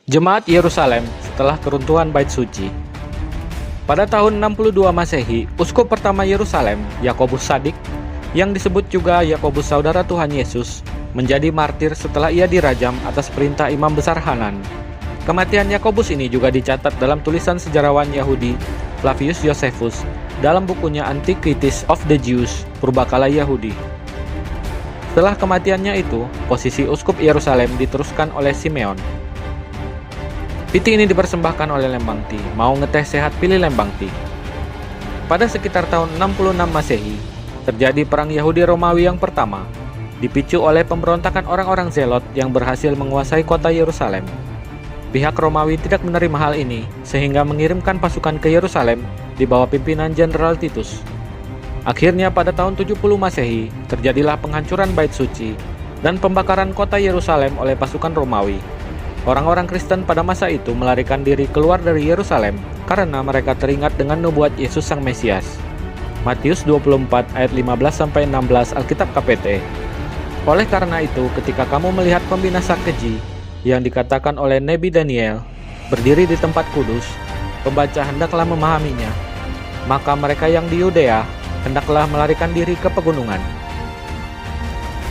Jemaat Yerusalem setelah keruntuhan Bait Suci. Pada tahun 62 Masehi, Uskup pertama Yerusalem, Yakobus Sadik, yang disebut juga Yakobus Saudara Tuhan Yesus, menjadi martir setelah ia dirajam atas perintah Imam Besar Hanan. Kematian Yakobus ini juga dicatat dalam tulisan sejarawan Yahudi Flavius Josephus dalam bukunya Antiquities of the Jews, Purbakala Yahudi. Setelah kematiannya itu, posisi Uskup Yerusalem diteruskan oleh Simeon. Piti ini dipersembahkan oleh Lembangti. Mau ngeteh sehat, pilih Lembangti. Pada sekitar tahun 66 Masehi, terjadi perang Yahudi Romawi yang pertama, dipicu oleh pemberontakan orang-orang Zelot yang berhasil menguasai kota Yerusalem. Pihak Romawi tidak menerima hal ini, sehingga mengirimkan pasukan ke Yerusalem di bawah pimpinan Jenderal Titus. Akhirnya pada tahun 70 Masehi, terjadilah penghancuran Bait Suci dan pembakaran kota Yerusalem oleh pasukan Romawi. Orang-orang Kristen pada masa itu melarikan diri keluar dari Yerusalem karena mereka teringat dengan nubuat Yesus Sang Mesias. Matius 24 ayat 15-16 Alkitab KPT. Oleh karena itu, ketika kamu melihat pembinasa keji yang dikatakan oleh Nabi Daniel berdiri di tempat kudus, pembaca hendaklah memahaminya. Maka mereka yang di Yudea hendaklah melarikan diri ke pegunungan.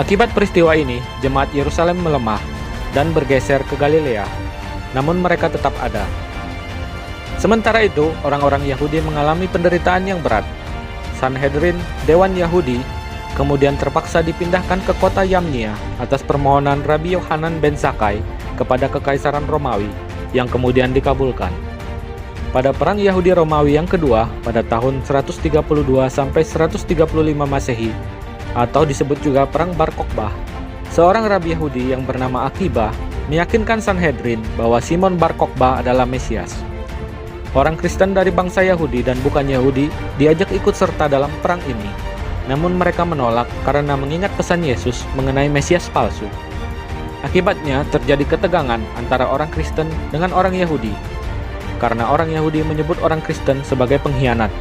Akibat peristiwa ini, jemaat Yerusalem melemah dan bergeser ke Galilea, namun mereka tetap ada. Sementara itu, orang-orang Yahudi mengalami penderitaan yang berat. Sanhedrin, Dewan Yahudi, kemudian terpaksa dipindahkan ke kota Yamnia atas permohonan Rabi Yohanan ben Zakkai kepada Kekaisaran Romawi, yang kemudian dikabulkan. Pada Perang Yahudi Romawi yang kedua, pada tahun 132 sampai 135 Masehi, atau disebut juga Perang Bar Kokhbah, seorang Rabi Yahudi yang bernama Akiba meyakinkan Sanhedrin bahwa Simon Bar Kokhbah adalah Mesias. Orang Kristen dari bangsa Yahudi dan bukan Yahudi diajak ikut serta dalam perang ini, namun mereka menolak karena mengingat pesan Yesus mengenai Mesias palsu. Akibatnya terjadi ketegangan antara orang Kristen dengan orang Yahudi, karena orang Yahudi menyebut orang Kristen sebagai pengkhianat,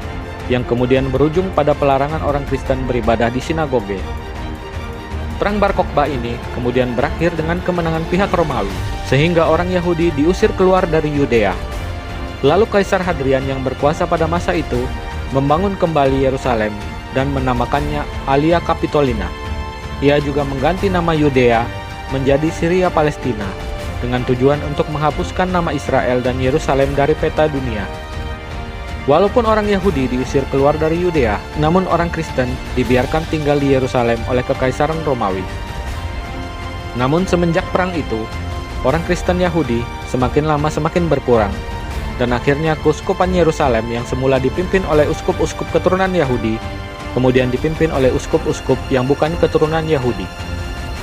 yang kemudian berujung pada pelarangan orang Kristen beribadah di sinagoge. Perang Bar Kokhbah ini kemudian berakhir dengan kemenangan pihak Romawi, sehingga orang Yahudi diusir keluar dari Yudea. Lalu Kaisar Hadrian yang berkuasa pada masa itu membangun kembali Yerusalem dan menamakannya Alia Capitolina. Ia juga mengganti nama Yudea menjadi Syria Palestina dengan tujuan untuk menghapuskan nama Israel dan Yerusalem dari peta dunia. Walaupun orang Yahudi diusir keluar dari Yudea, namun orang Kristen dibiarkan tinggal di Yerusalem oleh Kekaisaran Romawi. Namun semenjak perang itu, orang Kristen Yahudi semakin lama semakin berkurang, dan akhirnya keuskupan Yerusalem yang semula dipimpin oleh uskup-uskup keturunan Yahudi, kemudian dipimpin oleh uskup-uskup yang bukan keturunan Yahudi.